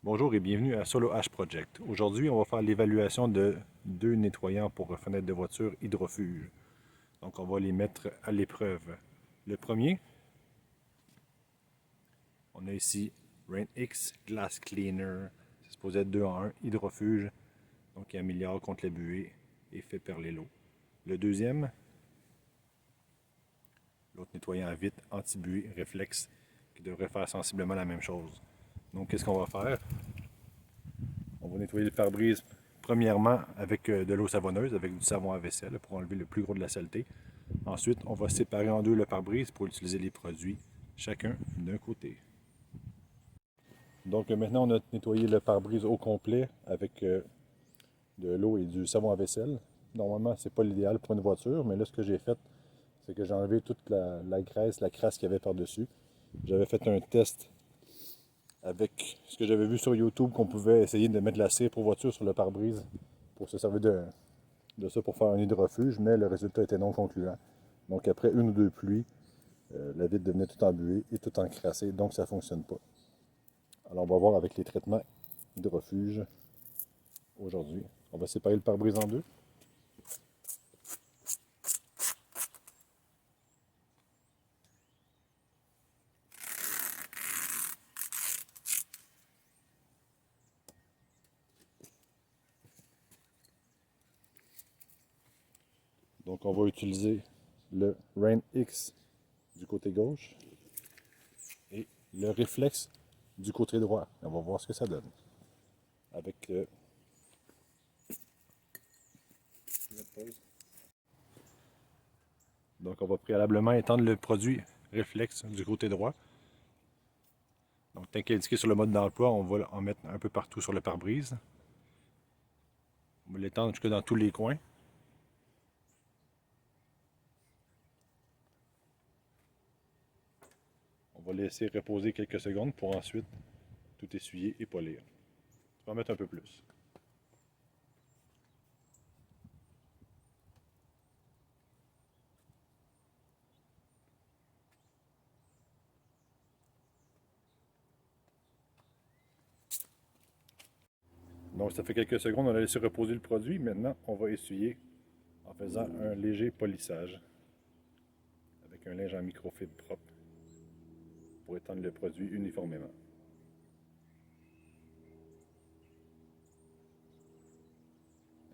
Bonjour et bienvenue à Solo H Project. Aujourd'hui, on va faire l'évaluation de deux nettoyants pour fenêtres de voiture hydrofuge. Donc, on va les mettre à l'épreuve. Le premier, on a ici Rain X Glass Cleaner. C'est supposé être 2 en 1 hydrofuge, donc il améliore contre les buées et fait perler l'eau. Le deuxième, l'autre nettoyant à vitre anti-buée réflexe qui devrait faire sensiblement la même chose. Donc, qu'est-ce qu'on va faire? On va nettoyer le pare-brise premièrement avec de l'eau savonneuse, avec du savon à vaisselle pour enlever le plus gros de la saleté. Ensuite, on va séparer en deux le pare-brise pour utiliser les produits, chacun d'un côté. Donc maintenant, on a nettoyé le pare-brise au complet avec de l'eau et du savon à vaisselle. Normalement, c'est pas l'idéal pour une voiture, mais là, ce que j'ai fait, c'est que j'ai enlevé toute la graisse, la crasse qu'il y avait par-dessus. J'avais fait un test avec ce que j'avais vu sur YouTube, qu'on pouvait essayer de mettre de la cire pour voiture sur le pare-brise pour se servir de ça pour faire un hydrofuge, mais le résultat était non concluant. Donc après une ou deux pluies, la vitre devenait tout embuée et tout encrassée, donc ça ne fonctionne pas. Alors on va voir avec les traitements hydrofuge aujourd'hui. On va séparer le pare-brise en deux. Donc on va utiliser le Rain X du côté gauche et le Reflex du côté droit. On va voir ce que ça donne. Avec donc on va préalablement étendre le produit Reflex du côté droit. Donc tant qu'indiqué sur le mode d'emploi, on va en mettre un peu partout sur le pare-brise. On va l'étendre jusque dans tous les coins. On va laisser reposer quelques secondes pour ensuite tout essuyer et polir. On va en mettre un peu plus. Donc ça fait quelques secondes, on a laissé reposer le produit. Maintenant, on va essuyer en faisant un léger polissage avec un linge en microfibre propre pour étendre le produit uniformément.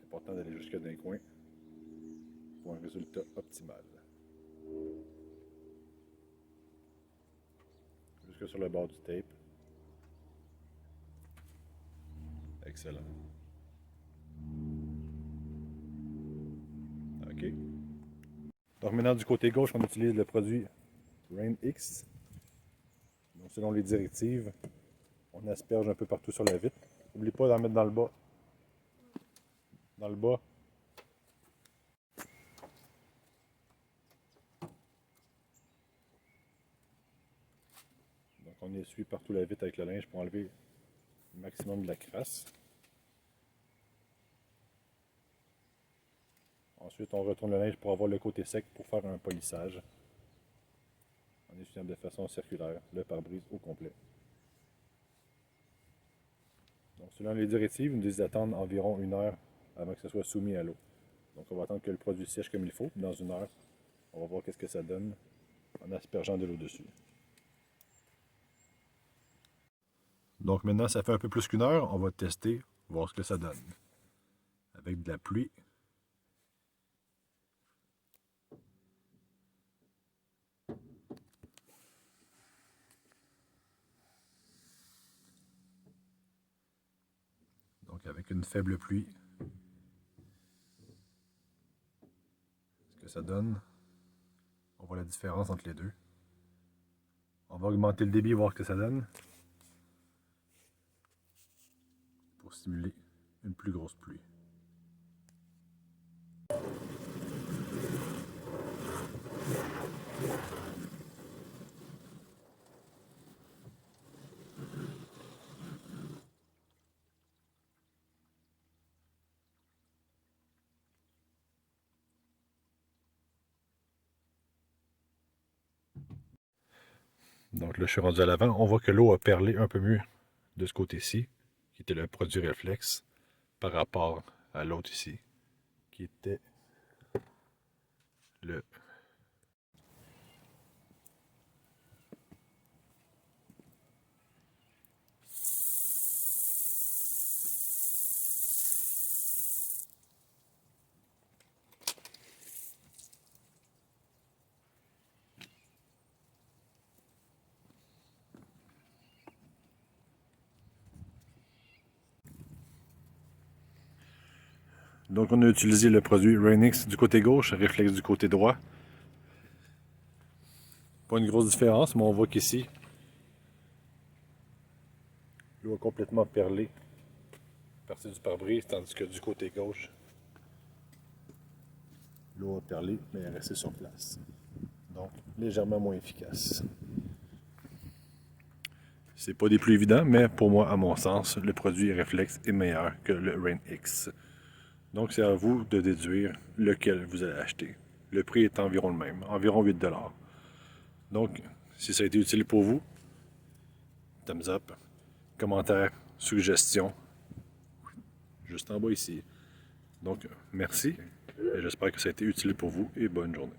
Important d'aller jusque dans les coins pour un résultat optimal. Jusque sur le bord du tape. Excellent. OK. Donc maintenant du côté gauche, on utilise le produit Rain X. Donc selon les directives, on asperge un peu partout sur la vitre. N'oublie pas d'en mettre dans le bas. Dans le bas. Donc on essuie partout la vitre avec le linge pour enlever le maximum de la crasse. Ensuite, on retourne le linge pour avoir le côté sec pour faire un polissage. En essuyant de façon circulaire le pare-brise au complet. Donc, selon les directives, nous disent d'attendre environ 1 heure avant que ce soit soumis à l'eau. Donc, on va attendre que le produit sèche comme il faut. Dans 1 heure, on va voir qu'est-ce que ça donne en aspergeant de l'eau dessus. Donc, maintenant, ça fait un peu plus qu'1 heure. On va tester, voir ce que ça donne. Avec de la pluie. Donc, avec une faible pluie. Ce que ça donne. On voit la différence entre les deux. On va augmenter le débit, voir ce que ça donne. Pour simuler une plus grosse pluie. Donc là, je suis rendu à l'avant. On voit que l'eau a perlé un peu mieux de ce côté-ci. qui était le produit réflexe, par rapport à l'autre ici, qui était le Donc on a utilisé le produit Rain-X du côté gauche, réflexe du côté droit. Pas une grosse différence, mais on voit qu'ici, l'eau a complètement perlé à partir du pare-brise, tandis que du côté gauche, l'eau a perlé, mais elle est restée sur place. Donc légèrement moins efficace. C'est pas des plus évidents, mais pour moi, à mon sens, le produit réflexe est meilleur que le Rain-X. Donc c'est à vous de déduire lequel vous allez acheter. Le prix est environ le même, environ 8 $. Donc, si ça a été utile pour vous, thumbs up, commentaires, suggestions, juste en bas ici. Donc, merci et j'espère que ça a été utile pour vous et bonne journée.